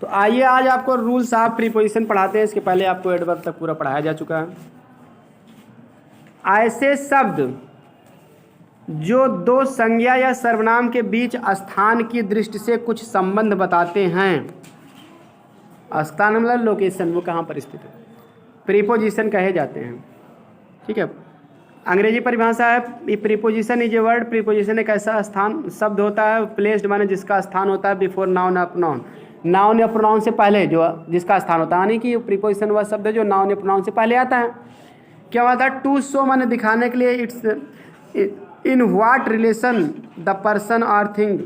तो आइए आज आपको रूल्स ऑफ प्रीपोजिशन पढ़ाते हैं। इसके पहले आपको एडवर्ब तक पूरा पढ़ाया जा चुका है। ऐसे शब्द जो दो संज्ञा या सर्वनाम के बीच स्थान की दृष्टि से कुछ संबंध बताते हैं। स्थान मतलब लोकेशन, वो कहाँ पर स्थित है, प्रीपोजिशन कहे जाते हैं। ठीक है, अंग्रेजी परिभाषा है preposition is a word. Preposition एक ऐसा स्थान शब्द होता है, प्लेस्ड माने जिसका स्थान होता है बिफोर नाउन या प्रोनाउन। नाउन या प्रोनाउन से पहले जो जिसका स्थान होता है, यानी कि प्रीपोजिशन वह शब्द है जो नाउन या प्रोनाउन से पहले आता है। क्या होता है? टू शो माने दिखाने के लिए, it's in what relation the person और थिंग,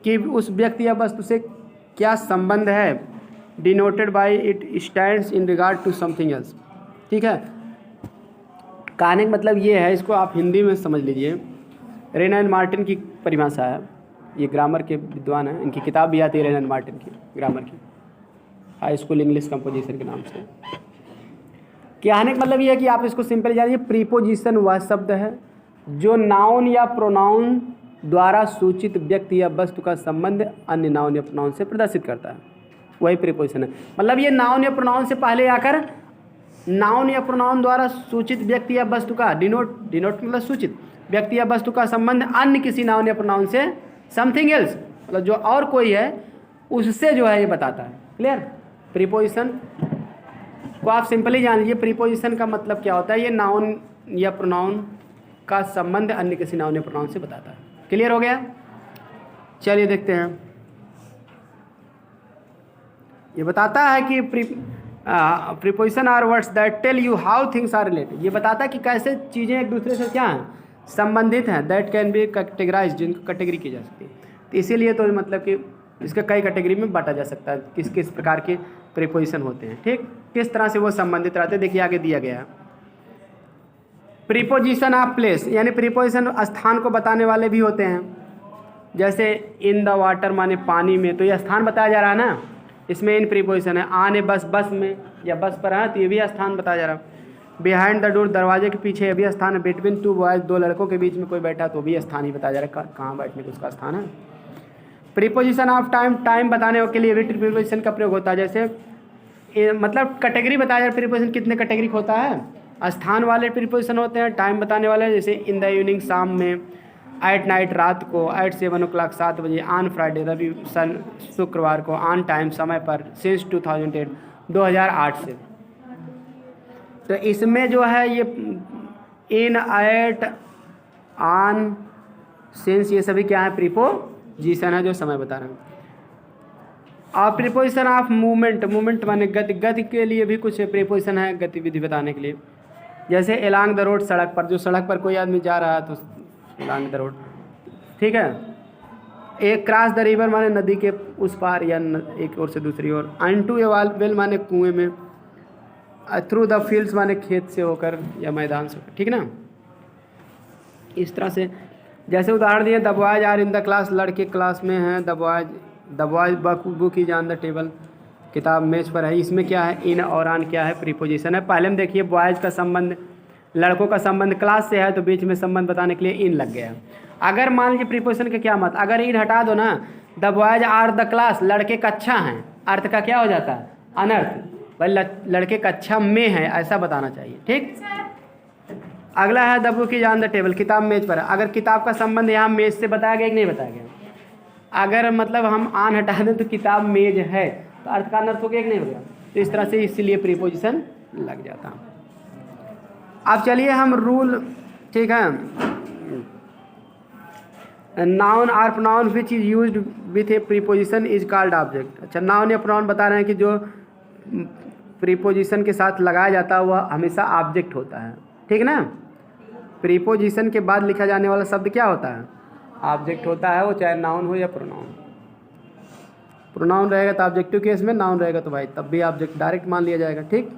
कि उस व्यक्ति या वस्तु से क्या संबंध है। Denoted by it stands in regard to something else. ठीक है, कहने का मतलब ये है, इसको आप हिंदी में समझ लीजिए। रेना एंड मार्टिन की परिभाषा है, ये ग्रामर के विद्वान हैं, इनकी किताब भी आती है रेना एंड मार्टिन की, ग्रामर की, हाई स्कूल इंग्लिश कंपोजिशन के नाम से। कहने का मतलब ये है कि आप इसको सिंपल जानिए, प्रीपोजिशन वह शब्द है जो नाउन या प्रोनाउन द्वारा सूचित व्यक्ति या वस्तु का संबंध अन्य नाउन या प्रोनाउन से प्रदर्शित करता है, वही प्रीपोजिशन है। मतलब ये नाउन या प्रोनाउन से पहले आकर नाउन या प्रोनाउन द्वारा सूचित व्यक्ति या वस्तु का, डिनोट मतलब सूचित व्यक्ति या वस्तु का संबंध अन्य किसी नाउन या प्रोनाउन से, समथिंग एल्स मतलब जो और कोई है उससे जो है ये बताता है। क्लियर? प्रीपोजिशन को आप सिंपली जान लीजिए, प्रीपोजिशन का मतलब क्या होता है, ये नाउन या प्रोनाउन का संबंध अन्य किसी नाउन या प्रोनाउन से बताता है। क्लियर हो गया? चलिए देखते हैं। ये बताता है कि preposition are words that tell you how things are related. ये बताता है कि कैसे चीज़ें एक दूसरे से क्या हैं, संबंधित हैं। दैट कैन बी कैटेगराइज, जिनको कैटेगरी की जा सकती है। तो इसीलिए तो मतलब कि इसके कई कैटेगरी में बांटा जा सकता है, किस किस प्रकार के प्रीपोजिशन होते हैं। ठीक, किस तरह से वो संबंधित रहते हैं, देखिए आगे दिया गया है। प्रीपोजिशन ऑफ प्लेस, यानी प्रीपोजिशन स्थान को बताने वाले भी होते हैं। जैसे इन द वाटर माने पानी में, तो ये स्थान बताया जा रहा है ना, इसमें इन प्रीपोजिशन है। आने बस, बस में या बस पर है, तो ये भी स्थान बताया जा रहा है। बिहाइंड द डोर, दरवाजे के पीछे, ये भी स्थान है। बिटवीन टू बॉयज, दो लड़कों के बीच में कोई बैठा, तो भी स्थान ही बताया जा रहा है, कहाँ बैठने को उसका स्थान है। प्रीपोजिशन ऑफ टाइम, टाइम बताने के लिए भी प्रीपोजिशन का प्रयोग होता है। जैसे मतलब कैटेगरी बताया जा रहा है, प्रीपोजिशन कितने कैटेगरी होता है, स्थान वाले प्रीपोजिशन होते हैं, टाइम बताने वाले जैसे इन द इवनिंग, शाम में, एट नाइट, रात को, एट 7 o'clock, 7 बजे, ऑन फ्राइडे, रवि शुक्रवार को, ऑन टाइम, समय पर, सिंस 2008, 2008 से। तो इसमें जो है ये इन, एट, ऑन, सिंस, ये सभी क्या है, प्रीपोजिशन है जो समय बता रहे हैं। और प्रीपोजिशन ऑफ मूवमेंट, मूवमेंट माने गति, गति के लिए भी कुछ प्रीपोजिशन है गतिविधि बताने के लिए। जैसे एलॉन्ग द रोड, सड़क पर, जो सड़क पर कोई आदमी जा रहा है तो एलॉन्ग द रोड। ठीक है, एक क्रॉस द रिवर माने नदी के उस पार या एक ओर से दूसरी ओर। इनटू ए वेल माने कुएं में। थ्रू द फील्ड्स माने खेत से होकर या मैदान से होकर। ठीक ना, इस तरह से। जैसे उदाहरण दिए, the boys are in the class, लड़के क्लास में हैं। The boys book is on the table, किताब मेज पर है। इसमें क्या है, इन और ऑन क्या है, प्रीपोजिशन है। पहले में देखिए बॉयज़ का संबंध, लड़कों का संबंध क्लास से है, तो बीच में संबंध बताने के लिए इन लग गया। अगर मान लीजिए प्रीपोजिशन का क्या मत, अगर इन हटा दो ना, the boys are the class, लड़के कक्षा हैं, अर्थ का क्या हो जाता है, अनर्थ। भाई लड़के कक्षा में हैं, ऐसा बताना चाहिए। ठीक, अगला है the book is on the table, किताब मेज पर है। अगर किताब का संबंध यहाँ मेज से बताया गया कि नहीं बताया गया, अगर मतलब हम आन हटा दें तो किताब मेज है, तो अर्थ का अनर्थ हो गया कि नहीं हो गया। तो इस तरह से इसीलिए प्रीपोजिशन लग जाता है। अब चलिए हम रूल, ठीक है, noun or pronoun which is used with a preposition is called object. अच्छा, नाउन या प्रोनाउन बता रहे हैं कि जो प्रीपोजिशन के साथ लगाया जाता है वह हमेशा ऑब्जेक्ट होता है। ठीक ना, प्रीपोजिशन के बाद लिखा जाने वाला शब्द क्या होता है, ऑब्जेक्ट होता है, वो चाहे नाउन हो या प्रोनाउन। प्रोनाउन रहेगा तो ऑब्जेक्टिव केस में, नाउन रहेगा तो भाई तब भी ऑब्जेक्ट डायरेक्ट मान लिया जाएगा। ठीक,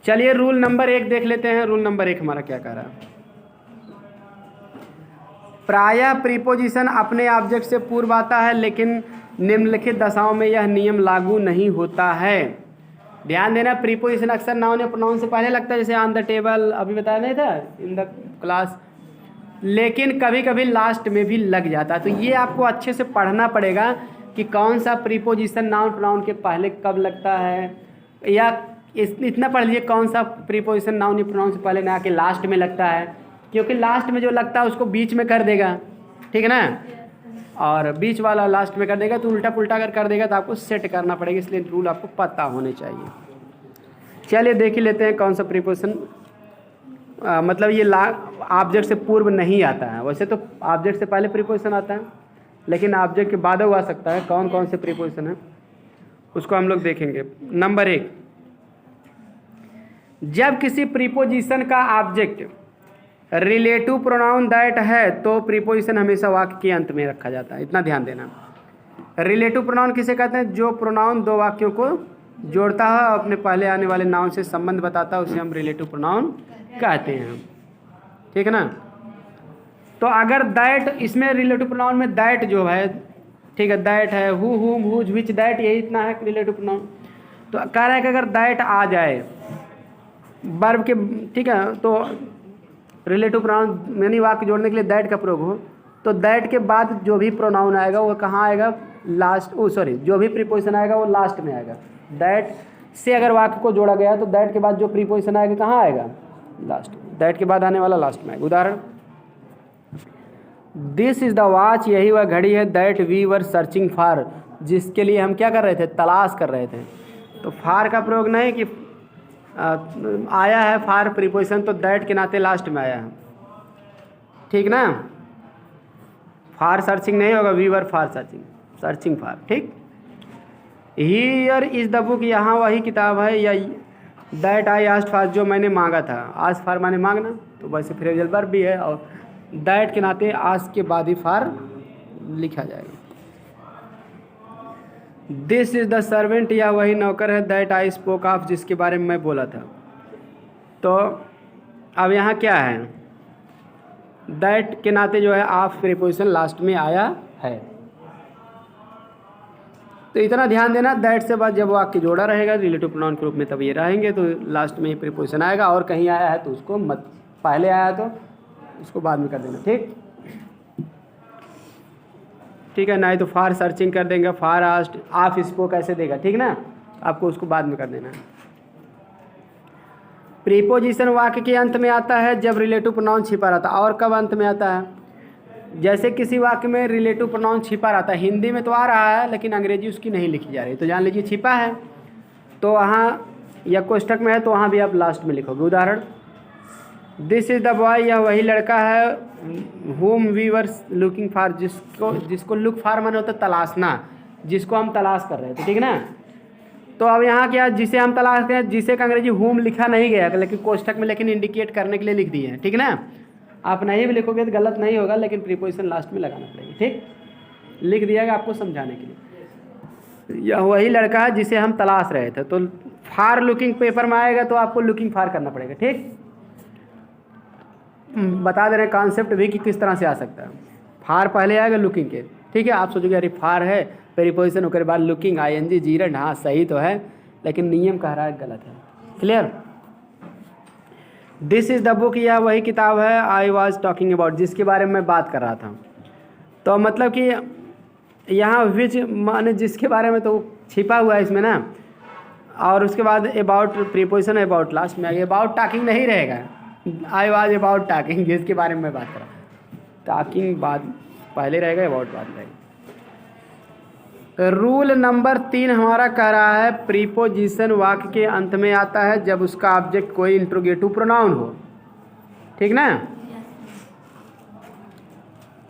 चलिए रूल नंबर 1 देख लेते हैं। रूल नंबर 1 हमारा क्या कह रहा है, प्रायः प्रीपोजिशन अपने ऑब्जेक्ट से पूर्व आता है, लेकिन निम्नलिखित दशाओं में यह नियम लागू नहीं होता है। ध्यान देना, प्रीपोजिशन अक्सर नाउन या प्रोनाउन से पहले लगता है, जैसे ऑन द टेबल अभी बताया नहीं था, इन द क्लास, लेकिन कभी कभी लास्ट में भी लग जाता है। तो ये आपको अच्छे से पढ़ना पड़ेगा कि कौन सा प्रीपोजिशन नाउन प्रोनाउन के पहले कब लगता है, या इतना पढ़ लीजिए कौन सा प्रीपोजिशन नाउन या प्रोनाउन से पहले ना के लास्ट में लगता है, क्योंकि लास्ट में जो लगता है उसको बीच में कर देगा, ठीक है ना, और बीच वाला लास्ट में कर देगा तो उल्टा पुल्टा अगर कर देगा तो आपको सेट करना पड़ेगा, इसलिए रूल आपको पता होने चाहिए। चलिए देख ही लेते हैं कौन सा प्रीपोजिशन मतलब ये ऑब्जेक्ट से पूर्व नहीं आता है। वैसे तो ऑब्जेक्ट से पहले प्रीपोजिशन आता है, लेकिन ऑब्जेक्ट के बाद आ सकता है। कौन कौन से प्रीपोजिशन है उसको हम लोग देखेंगे। नंबर 1, जब किसी प्रीपोजिशन का ऑब्जेक्ट रिलेटिव प्रोनाउन दैट है तो प्रीपोजिशन हमेशा वाक्य के अंत में रखा जाता है। इतना ध्यान देना। रिलेटिव प्रोनाउन किसे कहते हैं? जो प्रोनाउन दो वाक्यों को जोड़ता है, अपने पहले आने वाले नाउन से संबंध बताता है, उसे हम रिलेटिव प्रोनाउन कहते हैं, ठीक है ना। तो अगर दैट, इसमें रिलेटिव प्रोनाउन में दैट जो है, ठीक है, दैट है, हु, हुम, हुज, विच, दैट, यही इतना है रिलेटिव प्रोनाउन। तो कह रहा है कि अगर दैट आ जाए वर्ब के, ठीक है, तो रिलेटिव प्रोनाउन यानी वाक्य जोड़ने के लिए दैट का प्रयोग हो, तो दैट के बाद जो भी प्रोनाउन आएगा वो कहाँ आएगा? लास्ट, जो भी प्रीपोजिशन आएगा वो लास्ट में आएगा। दैट से अगर वाक्य को जोड़ा गया तो दैट के बाद जो प्रीपोजिशन आएगा कहाँ आएगा? लास्ट। दैट के बाद आने वाला लास्ट में आएगा। उदाहरण, दिस इज द वॉच, यही वह घड़ी है, that we were searching for, जिसके लिए हम क्या कर रहे थे? तलाश कर रहे थे। तो फार का प्रयोग नहीं कि आया है फार प्रीपोजिशन, तो दैट के नाते लास्ट में आया है, ठीक ना। फार सर्चिंग नहीं होगा, we were for searching, searching for, ठीक। हियर इज द बुक, यहाँ वही किताब है, या दैट आई आस्क्ड फॉर, जो मैंने मांगा था। आस्क फॉर माने मांगना, तो वैसे फ्रेजल वर्ब भी है, और दैट के नाते आस्क के बाद ही फार लिखा जाएगा। दिस इज द सर्वेंट, या वही नौकर है, दैट आई स्पोक ऑफ, जिसके बारे में मैं बोला था। तो अब यहाँ क्या है? दैट के नाते जो है ऑफ प्रीपोजिशन लास्ट में आया है। तो इतना ध्यान देना, दैट से बाद जब वाक्य जोड़ा रहेगा रिलेटिव प्रोनाउन के रूप में तब ये रहेंगे, तो लास्ट में ही प्रीपोजिशन आएगा, और कहीं आया है तो उसको मत, पहले आया तो उसको बाद में कर देना, ठीक, ठीक है। नहीं तो फार सर्चिंग कर देंगे, फार आस्ट, आप इसको कैसे देगा, ठीक ना, आपको उसको बाद में कर देना है। प्रीपोजिशन वाक्य के अंत में आता है जब रिलेटिव प्रोनाउन छिपा रहता है। और कब अंत में आता है? जैसे किसी वाक्य में रिलेटिव प्रोनाउन छिपा रहता है, हिंदी में तो आ रहा है लेकिन अंग्रेजी उसकी नहीं लिखी जा रही, तो जान लीजिए छिपा है, तो वहाँ या कोष्ठक में है तो वहाँ भी आप लास्ट में लिखोगे। उदाहरण, दिस इज़ द बॉय, यह वही लड़का है, whom we were looking for, जिसको लुक फॉर माने होता है तलाशना, जिसको हम तलाश कर रहे थे, ठीक है ना। तो अब यहाँ क्या, जिसे हम तलाश करें, जिसे का अंग्रेजी होम लिखा नहीं गया लेकिन कोष्ठक में, लेकिन इंडिकेट करने के लिए लिख दिए हैं, ठीक है ना। आप नहीं भी लिखोगे तो गलत नहीं होगा, लेकिन प्रीपोजिशन लास्ट में लगाना पड़ेगा, ठीक, लिख दिया गया आपको समझाने के लिए। यह वही लड़का है जिसे हम तलाश रहे थे, तो फार लुकिंग पेपर में आएगा तो आपको लुकिंग फार करना पड़ेगा, ठीक। बता दे रहे हैं कॉन्सेप्ट भी कि किस तरह से आ सकता है। फार पहले आएगा लुकिंग के, ठीक है। आप सोचोगे अरे फार है प्रीपोजिशन होकर बाद लुकिंग, आईएनजी, जीरेंड, हाँ सही तो है, लेकिन नियम कह रहा है गलत है। Clear? This is the book, यह वही किताब है, आई वॉज टॉकिंग अबाउट, जिसके बारे में मैं बात कर रहा था। तो मतलब कि यहाँ विच माने जिसके बारे में तो छिपा हुआ है इसमें ना, और उसके बाद अबाउट प्रीपोजिशन अबाउट लास्ट में आ गया। अबाउट टॉकिंग नहीं रहेगा, आई वॉज अबाउट टॉकिंग, जिसके बारे में मैं बात कर रहा हूँ, टॉकिंग बाद पहले रहेगा, अबाउट बाद रहेगा। रूल नंबर 3 हमारा कह रहा है प्रीपोजिशन वाक्य के अंत में आता है जब उसका ऑब्जेक्ट कोई इंट्रोगेटिव प्रोनाउन हो, ठीक ना।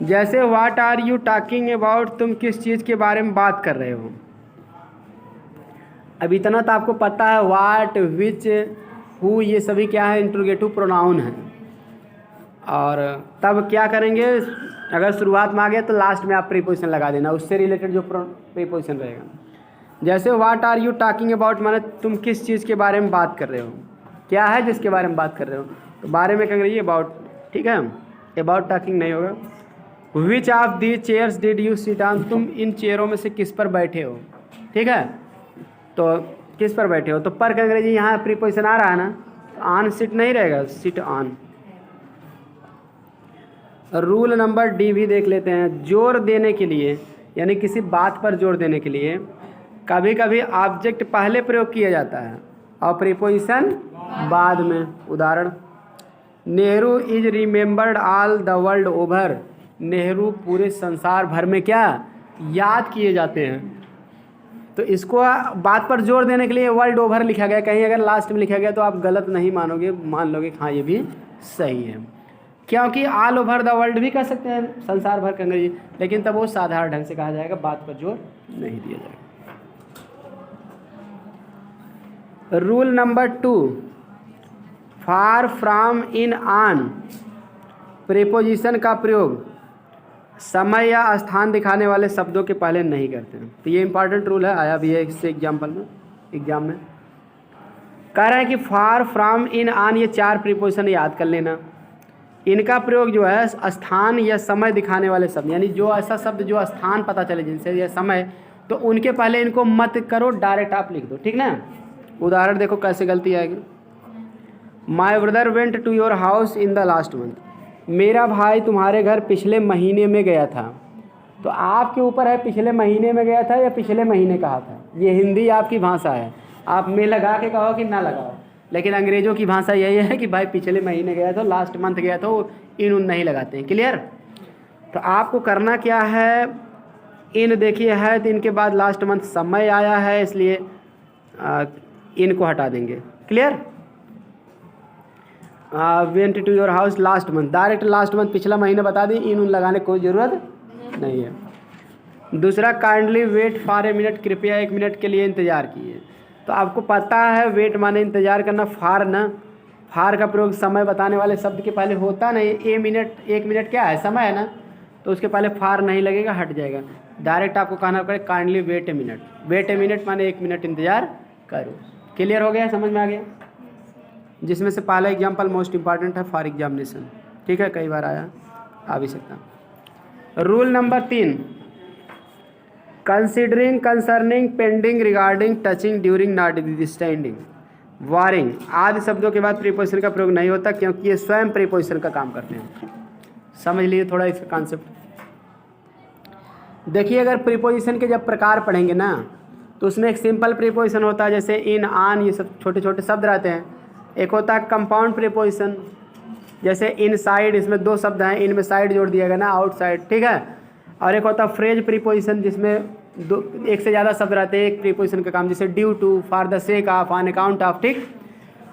जैसे what are you talking about, तुम किस चीज़ के बारे में बात कर रहे हो। अब इतना तो आपको पता है, व्हाट, विच, हु, ये सभी क्या है? इंट्रोगेटिव प्रोनाउन है। और तब क्या करेंगे, अगर शुरुआत में आ गया तो लास्ट में आप प्रीपोजिशन लगा देना, उससे रिलेटेड जो प्रीपोजिशन रहेगा। जैसे what are you talking about माने तुम किस चीज़ के बारे में बात कर रहे हो, क्या है जिसके बारे में बात कर रहे हो, तो बारे में कहेंगे अबाउट, ठीक है, अबाउट टॉकिंग नहीं होगा। Which of the chairs did you sit on, तुम इन चेयरों में से किस पर बैठे हो, ठीक है, तो किस पर बैठे हो, तो पर का अंग्रेजी यहाँ प्रीपोजिशन आ रहा है ना, ऑन सिट नहीं रहेगा, sit on. Rule number D भी देख लेते हैं। जोर देने के लिए यानी किसी बात पर जोर देने के लिए कभी कभी ऑब्जेक्ट पहले प्रयोग किया जाता है और प्रीपोजिशन बाद में। उदाहरण, Nehru is remembered all the world over. Nehru पूरे संसार भर में क्या याद किए जाते हैं। तो इसको बात पर जोर देने के लिए वर्ल्ड ओवर लिखा गया। कहीं अगर लास्ट में लिखा गया तो आप गलत नहीं मानोगे, मान लोगे हाँ ये भी सही है, क्योंकि ऑल ओवर द वर्ल्ड भी कह सकते हैं संसार भर का अंग्रेजी, लेकिन तब वो साधारण ढंग से कहा जाएगा, बात पर जोर नहीं दिया जाएगा। Rule number 2, far from in on preposition का प्रयोग समय या स्थान दिखाने वाले शब्दों के पहले नहीं करते हैं। तो ये इंपॉर्टेंट रूल है, आया भी है इससे एग्जाम्पल में, एग्जाम में कह रहा है कि फार फ्रॉम इन ऑन ये 4 प्रीपोजिशन याद कर लेना। इनका प्रयोग जो है स्थान या समय दिखाने वाले शब्द, यानी जो ऐसा शब्द जो स्थान पता चले जिनसे या समय, तो उनके पहले इनको मत करो, डायरेक्ट आप लिख दो, ठीक ना। उदाहरण देखो कैसे गलती आएगी। My brother went to your house in the last month. मेरा भाई तुम्हारे घर पिछले महीने में गया था। तो आपके ऊपर है पिछले महीने में गया था या पिछले महीने कहा था। ये हिंदी आपकी भाषा है, आप में लगा के कहो कि ना लगाओ, लेकिन अंग्रेज़ों की भाषा यही है कि भाई पिछले महीने गया था, लास्ट मंथ गया था, वो इन उन नहीं लगाते हैं। क्लियर। तो आपको करना क्या है, इन देखिए है तो इनके बाद लास्ट मंथ समय आया है, इसलिए इनको हटा देंगे। Clear. Went to your house last month, direct last month पिछला महीना बता दी, इन उन लगाने की कोई ज़रूरत नहीं है। दूसरा, kindly wait for a minute, कृपया 1 मिनट के लिए इंतज़ार कीजिए। तो आपको पता है वेट माने इंतज़ार करना, फार ना, फार का प्रयोग समय बताने वाले शब्द के पहले होता नहीं। 1 मिनट क्या है, समय है ना, तो उसके पहले फार नहीं लगेगा, हट जाएगा। डायरेक्ट आपको कहना पड़ेगा kindly wait a minute. Wait a minute माने 1 मिनट इंतज़ार करो। क्लियर हो गया, समझ में आ गया। जिसमें से पहला एग्जाम्पल मोस्ट इंपॉर्टेंट है फॉर एग्जामिनेशन, ठीक है, कई बार आया आ भी सकता। Rule number 3, considering, concerning, pending, regarding, touching, during, notwithstanding, barring आदि शब्दों के बाद प्रीपोजिशन का प्रयोग नहीं होता, क्योंकि ये स्वयं प्रीपोजिशन का काम करते हैं। समझ लीजिए थोड़ा इसका कॉन्सेप्ट। देखिए, अगर प्रीपोजिशन के जब प्रकार पढ़ेंगे ना, तो उसमें एक सिंपल प्रीपोजिशन होता है, जैसे इन, ऑन, ये सब छोटे छोटे शब्द रहते हैं। एक होता है कंपाउंड प्रीपोजिशन, जैसे इनसाइड, इसमें 2 शब्द हैं, इनमें साइड जोड़ दिया गया ना, आउटसाइड, ठीक है। और एक होता है फ्रेज प्रीपोजिशन, जिसमें 1 से ज़्यादा शब्द रहते हैं एक प्रीपोजिशन का काम, जैसे due to, for the sake of, on account of, ठीक।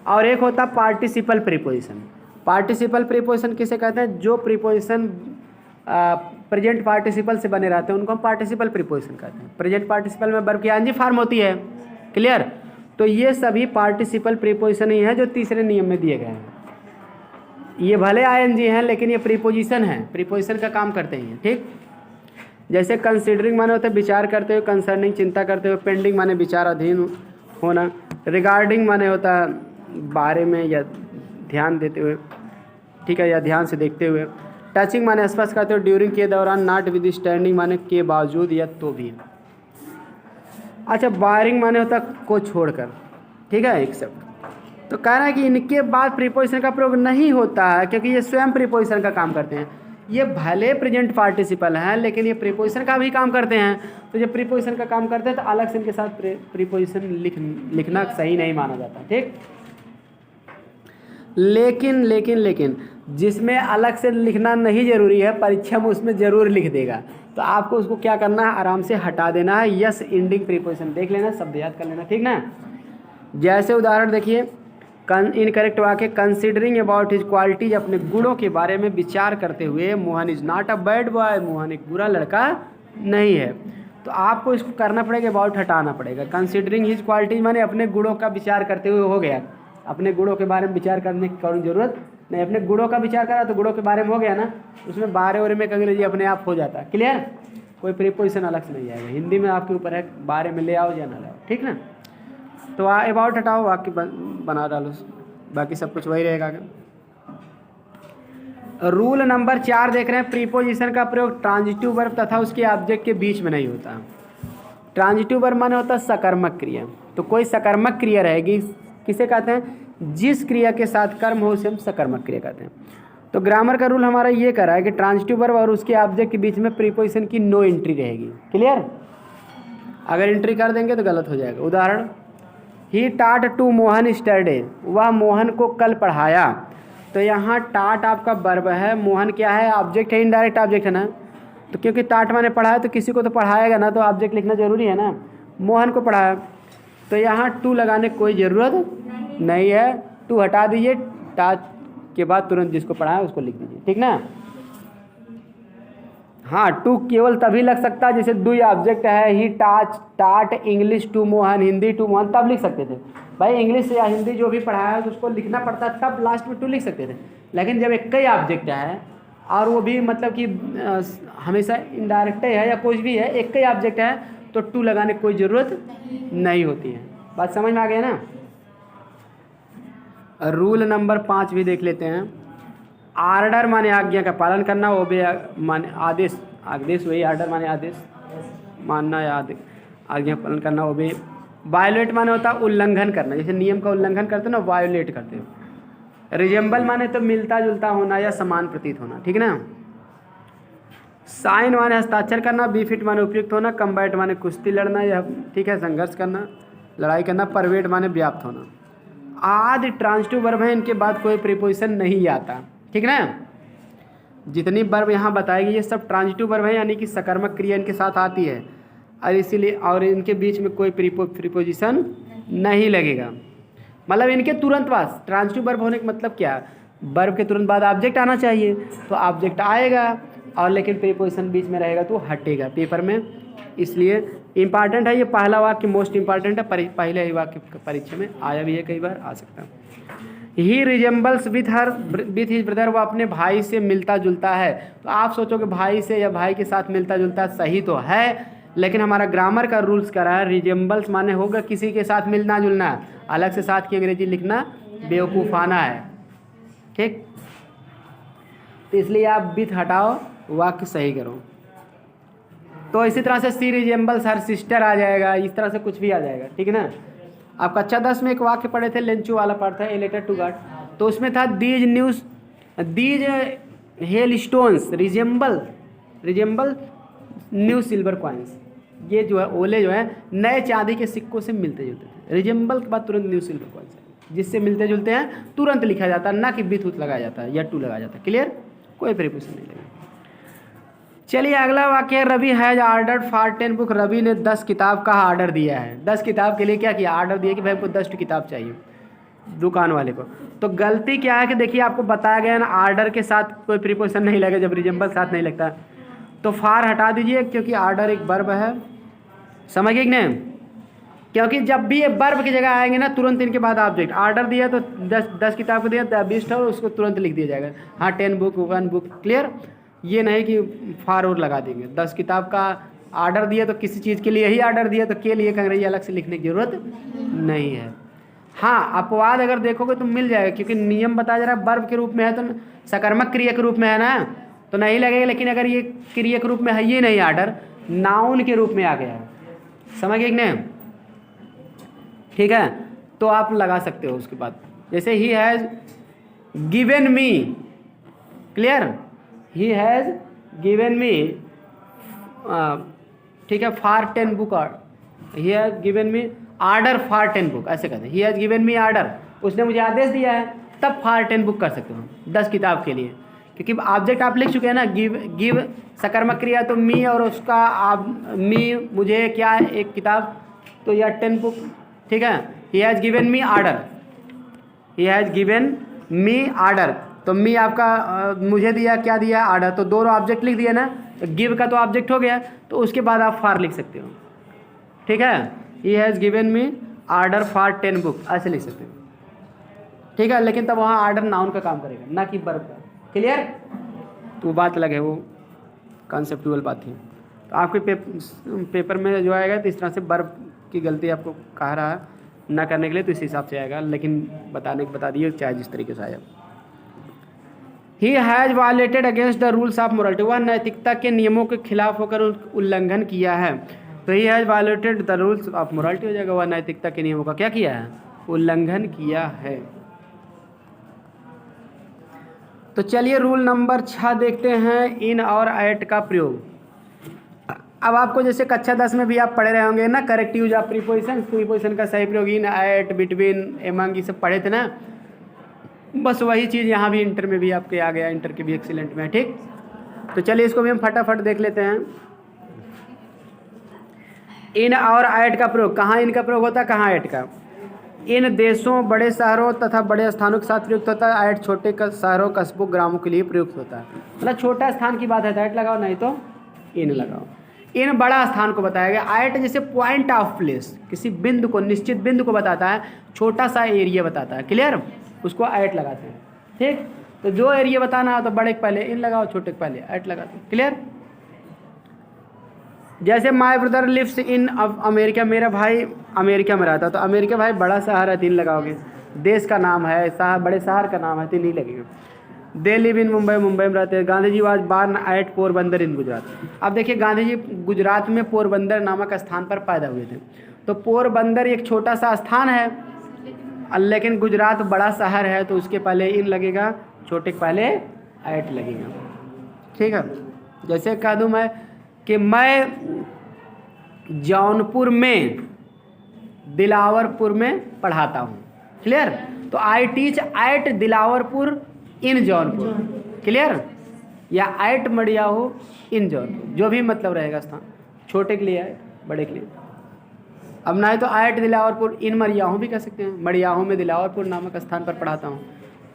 और एक होता है पार्टिसिपल प्रीपोजिशन। पार्टिसिपल प्रीपोजिशन किसे कहते हैं, जो प्रीपोजिशन प्रेजेंट पार्टिसिपल से बने रहते हैं उनको हम पार्टिसिपल प्रीपोजिशन कहते हैं। प्रेजेंट पार्टिसिपल में वर्ब की आईएनजी फॉर्म होती है। क्लियर। तो ये सभी पार्टिसिपल प्रीपोजिशन ही हैं जो तीसरे नियम में दिए गए हैं। ये भले आईएनजी हैं लेकिन ये प्रीपोजिशन हैं, प्रीपोजिशन का काम करते हैं, ठीक। जैसे कंसिडरिंग माने होता है विचार करते हुए, कंसर्निंग चिंता करते हुए, पेंडिंग माने विचार अधीन होना, रिगार्डिंग माने होता है बारे में या ध्यान देते हुए, ठीक है, या ध्यान से देखते हुए, टचिंग माने स्पर्श करते हुए, ड्यूरिंग के दौरान, नॉट विद स्टैंडिंग माने के बावजूद या तो भी। अच्छा, बारिंग माने होता है को छोड़कर, ठीक है, एक्सेप्ट। तो कह रहा है कि इनके बाद प्रीपोजिशन का प्रयोग नहीं होता है क्योंकि ये स्वयं प्रीपोजिशन का काम करते हैं। ये भले प्रेजेंट पार्टिसिपल हैं लेकिन ये प्रीपोजिशन का भी काम करते हैं। तो जब प्रीपोजिशन का काम करते हैं तो अलग से इनके साथ प्रीपोजिशन लिखना सही नहीं माना जाता, ठीक। लेकिन जिसमें अलग से लिखना नहीं ज़रूरी है, परीक्षा में उसमें ज़रूर लिख देगा, तो आपको उसको क्या करना है, आराम से हटा देना है। यस एंडिंग प्रीपोजिशन देख लेना, शब्द याद कर लेना, ठीक ना। जैसे उदाहरण देखिए, इनकरेक्ट वाक्य, कंसिडरिंग अबाउट हिज क्वालिटीज, अपने गुणों के बारे में विचार करते हुए, Mohan is not a bad boy, Mohan एक बुरा लड़का नहीं है। तो आपको इसको करना पड़ेगा, अबाउट हटाना पड़ेगा। कंसिडरिंग हिज क्वालिटीज माने अपने गुणों का विचार करते हुए हो गया, अपने गुणों के बारे में विचार करने की कोई ज़रूरत नहीं। अपने गुणों का विचार करा तो गुणों के बारे में हो गया ना, उसमें बारे वारे में अंग्रेजी अपने आप हो जाता है। क्लियर। कोई प्रीपोजिशन अलग से नहीं आएगा। हिंदी में आपके ऊपर है, बारे में ले आओ या ना लाओ, ठीक ना। तो अबाउट हटाओ, वाक्य बना डालो, बाकी सब कुछ वही रहेगा। रूल नंबर 4 देख रहे हैं, प्रीपोजिशन का प्रयोग ट्रांजिटिव वर्ब तथा उसके ऑब्जेक्ट के बीच में नहीं होता। ट्रांजिटिव वर्ब माने होता है सकर्मक क्रिया। तो कोई सकर्मक क्रिया रहेगी, किसे कहते हैं, जिस क्रिया के साथ कर्म हो उसे हम सकर्मक क्रिया कहते हैं। तो ग्रामर का रूल हमारा ये करा है कि ट्रांजिटिव वर्ब और उसके ऑब्जेक्ट के बीच में प्रीपोजिशन की नो एंट्री रहेगी। क्लियर? अगर एंट्री कर देंगे तो गलत हो जाएगा। उदाहरण, ही टाट टू मोहन स्टरडे, वह मोहन को कल पढ़ाया। तो यहाँ टाट आपका वर्ब है, मोहन क्या है? ऑब्जेक्ट है, इनडायरेक्ट ऑब्जेक्ट है ना। तो क्योंकि टाट माने पढ़ाया तो किसी को तो पढ़ाएगा ना, तो ऑब्जेक्ट लिखना जरूरी है ना। मोहन को पढ़ाया, तो यहाँ टू लगाने की कोई ज़रूरत नहीं है। टू हटा दीजिए, टाट के बाद तुरंत जिसको पढ़ाया उसको लिख दीजिए, ठीक ना। हाँ, टू केवल तभी लग सकता है जैसे डू ऑब्जेक्ट है, he taught English to Mohan, Hindi to Mohan, तब लिख सकते थे भाई। इंग्लिश या हिंदी जो भी पढ़ाया है तो उसको लिखना पड़ता है, तब लास्ट में टू लिख सकते थे। लेकिन जब एक कई ऑब्जेक्ट है और वो भी मतलब कि हमेशा इनडायरेक्ट है या कुछ भी है, एक कई ऑब्जेक्ट है, तो टू लगाने की कोई ज़रूरत नहीं होती है। बात समझ में आ गया ना। रूल नंबर 5 भी देख लेते हैं। आर्डर माने आज्ञा का पालन करना, ओबे माने आदेश, आदेश वही आर्डर माने आदेश मानना या आज्ञा पालन करना। ओबे वायोलेट माने होता है उल्लंघन करना, जैसे नियम का उल्लंघन करते हो ना, वायोलेट करते हो। रिजेंबल माने तो मिलता जुलता होना या समान प्रतीत होना, ठीक ना। साइन माने हस्ताक्षर करना, बीफिट माने उपयुक्त होना, कम्बैट माने कुश्ती लड़ना या ठीक है संघर्ष करना, लड़ाई करना, परवेट माने व्याप्त होना। आदि ट्रांजिटिव वर्ब है, इनके बाद कोई प्रीपोजिशन नहीं आता, ठीक ना। जितनी वर्ब यहाँ बताएगी ये सब ट्रांजिटिव वर्ब है, यानी कि सकर्मक क्रिया इनके साथ आती है और इसीलिए और इनके बीच में कोई प्रीपोजिशन नहीं लगेगा। मतलब इनके तुरंत बाद ट्रांजिटिव वर्ब होने का मतलब क्या, वर्ब के तुरंत बाद ऑब्जेक्ट आना चाहिए, तो ऑब्जेक्ट आएगा और लेकिन प्रीपोजिशन बीच में रहेगा तो हटेगा पेपर में। इसलिए इम्पॉर्टेंट है ये पहला वाक्य, मोस्ट इम्पॉर्टेंट है। पहले ही वाक्य परीक्षा में आया भी है, कई बार आ सकता है। ही रिजेंबल्स विथ हिज ब्रदर, वो अपने भाई से मिलता जुलता है। तो आप सोचोगे भाई से या भाई के साथ मिलता जुलता, सही तो है, लेकिन हमारा ग्रामर का रूल्स करा है रिजेंबल्स माने होगा किसी के साथ मिलना जुलना, अलग से साथ की अंग्रेजी लिखना बेवकूफ़ाना है, ठीक। तो इसलिए आप विथ हटाओ, वाक्य सही करो। तो इसी तरह से सी रिजेंबल्स हर सिस्टर आ जाएगा, इस तरह से कुछ भी आ जाएगा, ठीक है ना। आप कक्षा 10 में एक वाक्य पढ़े थे, लेंचू वाला पार्ट था, ए लेटर टू गॉड, तो उसमें था these hail stones resemble new silver coins. ये जो है ओले जो है नए चांदी के सिक्कों से मिलते जुलते थे। रिजेंबल के बाद तुरंत न्यू सिल्वर कॉइन्स, जिससे मिलते जुलते हैं तुरंत लिखा जाता है, ना कि विथ लगाया जाता है या टू लगाया जाता है। क्लियर? कोई प्रीपोजिशन नहीं लगेगा। चलिए अगला वाक्य है, Ravi has ordered for 10 book. Ravi ने 10 किताब का ऑर्डर दिया है। 10 किताब के लिए क्या किया? ऑर्डर दिया कि भाई हमको 10 किताब चाहिए दुकान वाले को। तो गलती क्या है कि देखिए आपको बताया गया ना, ऑर्डर के साथ कोई प्रीपोजिशन नहीं लगेगा जब रिजेंबल साथ नहीं लगता। तो फार हटा दीजिए क्योंकि ऑर्डर एक वर्ब है, समझ गए कि नहीं। क्योंकि जब भी ये वर्ब की जगह आएंगे ना तुरंत इनके बाद ऑब्जेक्ट। ऑर्डर दिया तो 10 किताब को दिया, 20 और उसको तुरंत लिख दिया जाएगा, हाँ 10 बुक 1 बुक। क्लियर? ये नहीं कि फार और लगा देंगे। 10 किताब का ऑर्डर दिया तो किसी चीज़ के लिए ही ऑर्डर दिया, तो के लिए अंग्रेजी अलग से लिखने की जरूरत नहीं है। हाँ अपवाद अगर देखोगे तो मिल जाएगा, क्योंकि नियम बताया जा रहा है वर्ब के रूप में है तो सकर्मक क्रिया के रूप में है ना, तो नहीं लगेगा। लेकिन अगर ये क्रिया के रूप में है, ये नहीं ऑर्डर, नाउन के रूप में आ गया है, समझ गए कि नहीं। ठीक है, तो आप लगा सकते हो उसके बाद। जैसे he has given me, clear, he has given me, ठीक है, for 10 book, he has given me order for 10 book, ऐसे कहते हैं। He has given me order, उसने मुझे आदेश दिया है, तब फॉर 10 बुक कर सकते हो, 10 किताब के लिए, क्योंकि ऑब्जेक्ट आप लिख चुके हैं ना। गिव सकर्मक क्रिया, तो मी और उसका आप मी मुझे क्या है एक किताब, तो यह 10 बुक, ठीक है। He has given me order, he has given me order, तो मी आपका मुझे दिया, क्या दिया? ऑर्डर। तो दोनों ऑब्जेक्ट लिख दिया ना, तो गिव का तो ऑब्जेक्ट हो गया, तो उसके बाद आप फार लिख सकते हो, ठीक है। He has given me order for 10 book, ऐसे लिख सकते हो, ठीक है। लेकिन तब वहाँ ऑर्डर नाउन का काम करेगा, ना कि वर्ब का। क्लियर? तो वो बात अलग है, वो कॉन्सेप्चुअल बात है। तो आपके पेपर में जो आएगा तो इस तरह से वर्ब की गलती आपको कह रहा है ना करने के लिए, तो इस हिसाब से आएगा, लेकिन बता दिए चाहे जिस तरीके से आया। He has violated against the rules of morality, वह नैतिकता के नियमों के खिलाफ होकर उल्लंघन किया है। तो he has violated the rules of morality हो जाएगा, वह नैतिकता के नियमों का क्या किया है? उल्लंघन किया है। तो चलिए रूल नंबर 6 देखते हैं, इन और एट का प्रयोग। अब आपको जैसे कक्षा 10 में भी आप पढ़े रहे होंगे ना, करेक्ट यूज ऑफ प्रीपोजिशन का सही प्रयोग इन, एट, बिटवीन, एमंग, ये सब पढ़े थे ना। बस वही चीज़ यहाँ भी इंटर में भी आपके आ गया, इंटर के भी एक्सीलेंट में, ठीक। तो चलिए इसको भी हम फटाफट देख लेते हैं। इन और एट का प्रयोग, कहाँ इनका प्रयोग होता है, कहाँ एट का। इन देशों, बड़े शहरों तथा बड़े स्थानों के साथ प्रयुक्त होता है। एट छोटे शहरों, कस्बों, ग्रामों के लिए प्रयुक्त होता है। मतलब छोटा स्थान की बात है तो एट लगाओ, नहीं तो इन लगाओ। इन बड़ा स्थान को बताया गया। एट जैसे पॉइंट ऑफ प्लेस, किसी बिंदु को, निश्चित बिंदु को बताता है, छोटा सा एरिया बताता है, क्लियर, उसको एट लगाते हैं, ठीक। तो जो एरिया बताना है तो बड़े के पहले इन लगाओ, छोटे के पहले एट लगाते हैं, क्लियर। जैसे my brother lives in America, मेरा भाई अमेरिका में रहता, तो अमेरिका भाई बड़ा शहर है, तीन लगाओगे। देश का नाम है, शहर, बड़े शहर का नाम है, तीन नहीं लगेगा। They live in Mumbai, Mumbai में रहते हैं। Gandhi ji was born at Porbandar इन गुजरात। अब देखिए गांधी जी गुजरात में पोरबंदर नामक स्थान पर पैदा हुए थे। तो पोरबंदर एक छोटा सा स्थान है, लेकिन गुजरात बड़ा शहर है, तो उसके पहले इन लगेगा, छोटे के पहले एट लगेगा, ठीक है। जैसे कह दूँ मैं कि मैं जौनपुर में, दिलावरपुर में पढ़ाता हूँ, क्लियर। तो I teach at Dilawarpur in Jaunpur, clear, या एट मड़ियाहू इन जौनपुर, जो भी मतलब रहेगा स्थान, छोटे के लिए है, बड़े के लिए। अब ना है तो एट दिलावरपुर इन मड़ियाहू भी कह सकते हैं, मड़ियाहू में दिलावरपुर नामक स्थान पर पढ़ाता हूँ,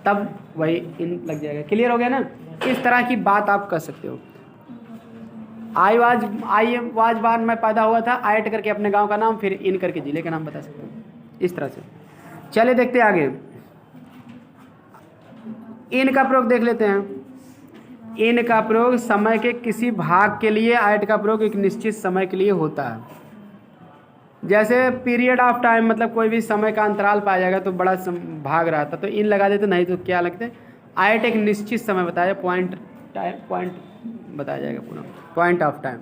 तब वही इन लग जाएगा, क्लियर हो गया ना। इस तरह की बात आप कर सकते हो। आई वाज बार मैं पैदा हुआ था, एट करके अपने गांव का नाम, फिर इन करके जिले का नाम बता सकते हो, इस तरह से। चलिए देखते हैं आगे, इन का प्रयोग देख लेते हैं। इन का प्रयोग समय के किसी भाग के लिए, एट का प्रयोग एक निश्चित समय के लिए होता है। जैसे पीरियड ऑफ टाइम, मतलब कोई भी समय का अंतराल पाया जाएगा तो बड़ा भाग रहा था, तो इन लगा देते, नहीं तो क्या लगते, एट एक निश्चित समय बताया, पॉइंट बताया जाएगा पूरा, पॉइंट ऑफ टाइम।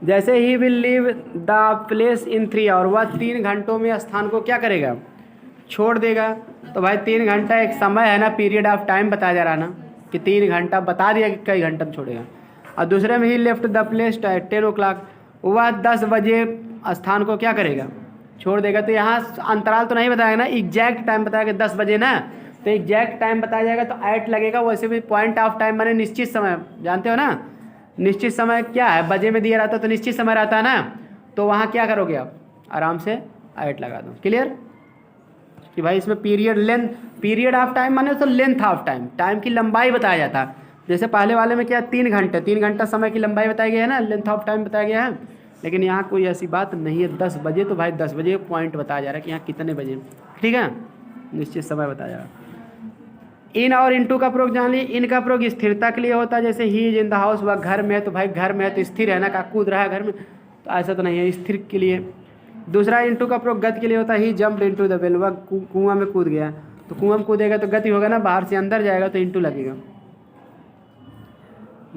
जैसे ही will leave the place in 3 hour, वह 3 घंटों में स्थान को क्या करेगा, छोड़ देगा। तो भाई 3 घंटा एक समय है ना, पीरियड ऑफ टाइम बताया जा रहा ना, कि 3 घंटा बता दिया कि कई घंटा में छोड़ेगा। और दूसरे में ही left the place at 10 o'clock, वह 10 बजे स्थान को क्या करेगा, छोड़ देगा। तो यहाँ अंतराल तो नहीं बताएगा ना, एग्जैक्ट टाइम बताएगा 10 बजे ना, तो एग्जैक्ट टाइम बताया जाएगा तो एट लगेगा। वैसे भी पॉइंट ऑफ टाइम माने निश्चित समय, जानते हो ना, निश्चित समय क्या है, बजे में दिया रहता है तो निश्चित समय रहता है ना, तो वहाँ क्या करोगे आप, आराम से एट लगा दो, क्लियर। कि भाई इसमें पीरियड ऑफ टाइम माने तो लेंथ ऑफ टाइम, टाइम की लंबाई बताया जाता है। जैसे पहले वाले में क्या 3 घंटा समय की लंबाई बताई गई है ना, लेंथ ऑफ टाइम बताया गया है। लेकिन यहाँ कोई ऐसी बात नहीं है, 10 बजे तो भाई 10 बजे पॉइंट बताया जा रहा है कि यहाँ कितने बजे, ठीक है, निश्चित समय बताया जा रहा है। इन और इनटू का प्रयोग जान ली। इन का प्रयोग स्थिरता के लिए होता है, जैसे he is in the house, वह घर में है, तो भाई घर में है तो स्थिर है ना, का कूद रहा है घर में, तो ऐसा तो नहीं है, स्थिर के लिए। दूसरा इनटू का प्रयोग गति के लिए होता है, ही जंप्ड इनटू द वेल, वह कुआं में कूद गया, तो कुआं में कूदेगा तो गति होगा ना, बाहर से अंदर जाएगा तो इनटू लगेगा।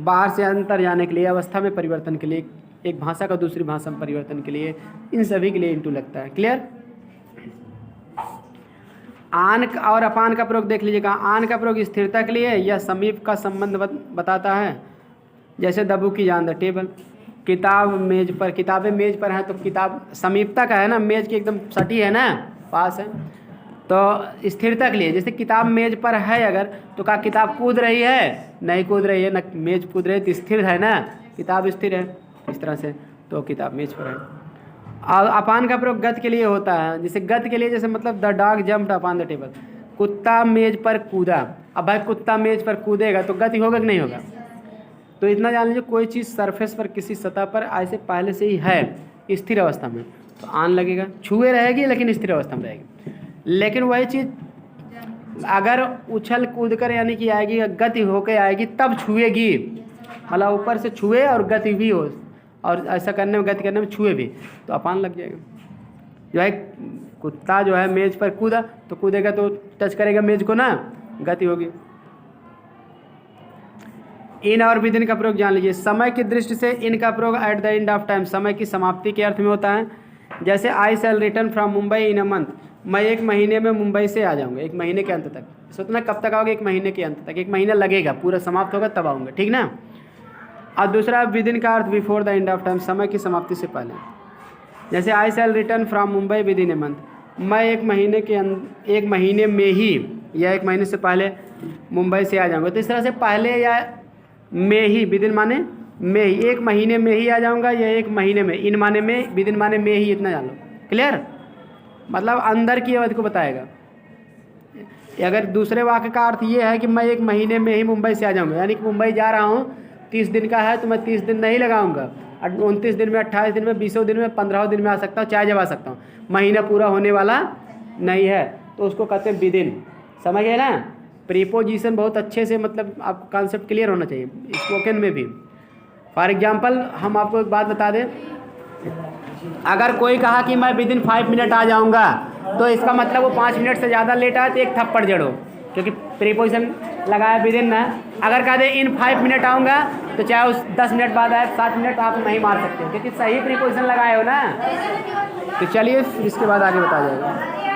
बाहर से अंदर जाने के लिए, अवस्था में परिवर्तन के लिए, एक भाषा का दूसरी भाषा में परिवर्तन के लिए, इन सभी के लिए इनटू लगता है, क्लियर। आन और अपान का प्रयोग देख लीजिएगा। आन का प्रयोग स्थिरता के लिए या समीप का संबंध बताता है, जैसे the book is on the table, किताब मेज पर, किताबें मेज पर हैं तो किताब समीपता का है ना, मेज की एकदम सटी है ना, पास है, तो स्थिरता के लिए। जैसे किताब मेज पर है अगर, तो क्या किताब कूद रही है, नहीं कूद रही है ना, मेज कूद रही है तो स्थिर है ना, किताब स्थिर है, इस तरह से, तो किताब मेज पर है। और अपान का प्रयोग गति के लिए होता है, जैसे गति के लिए, जैसे मतलब the dog jumped upon the table, कुत्ता मेज पर कूदा। अब भाई कुत्ता मेज पर कूदेगा तो गति होगा कि नहीं होगा, तो इतना जान लीजिए, कोई चीज़ सरफेस पर, किसी सतह पर ऐसे पहले से ही है स्थिर अवस्था में, तो आन लगेगा, छुए रहेगी लेकिन स्थिर अवस्था में रहेगी। लेकिन वही चीज़ अगर उछल कूद कर यानी कि आएगी, गति होकर आएगी तब छुएगी, मतलब ऊपर से छुए और गति भी हो, और ऐसा करने में, गति करने में छुए भी, तो अपान लग जाएगा। जो है कुत्ता जो है मेज पर कूदा, तो कूदेगा तो टच करेगा मेज को ना, गति होगी। इन और विदिन का प्रयोग जान लीजिए। समय की दृष्टि से इन का प्रयोग at the end of time, समय की समाप्ति के अर्थ में होता है। जैसे I shall return from Mumbai in a month, मैं 1 महीने में मुंबई से आ जाऊँगा, 1 महीने के अंत तक, सोचना कब तक आओगे, 1 महीने के अंत तक, 1 महीना लगेगा, पूरा समाप्त होगा तब आऊँगा, ठीक ना। और दूसरा विद इन का अर्थ before the end of time, समय की समाप्ति से पहले। जैसे I shall return from Mumbai within a month, मैं 1 महीने के 1 महीने में ही या 1 महीने से पहले मुंबई से आ जाऊँगा। तो इस तरह से पहले या में ही, विद इन माने में ही, 1 महीने में ही आ जाऊँगा या 1 महीने में, इन माने में, विद इन माने में ही, इतना जान लो। क्लियर, मतलब अंदर की अवधि को बताएगा। अगर दूसरे वाक्य का अर्थ ये है कि मैं 1 महीने में ही मुंबई से आ जाऊँगा, यानी कि मुंबई जा रहा हूँ 30 दिन का है तो मैं 30 दिन नहीं लगाऊंगा, 29 दिन में, 28 दिन में, 20 दिन में, 15 दिन में आ सकता हूँ, चाहे जब आ सकता हूँ, महीना पूरा होने वाला नहीं है, तो उसको कहते हैं विद इन। समझ गए ना। प्रीपोजिशन बहुत अच्छे से, मतलब आपको कॉन्सेप्ट क्लियर होना चाहिए स्पोकन में भी। फॉर एग्जांपल हम आपको एक बात बता दें, अगर कोई कहा कि मैं विद इन 5 मिनट आ जाऊँगा, तो इसका मतलब वो 5 मिनट से ज़्यादा लेट आए तो एक थप्पड़ जड़ो, क्योंकि प्रीपोजिशन लगाया विद इन ना। अगर कह दे इन 5 मिनट आऊँगा, तो चाहे उस 10 मिनट बाद आए, 7 मिनट, आप नहीं मार सकते, क्योंकि सही प्रीपोजिशन लगाए हो ना। तो चलिए इसके बाद आगे बताया जाएगा।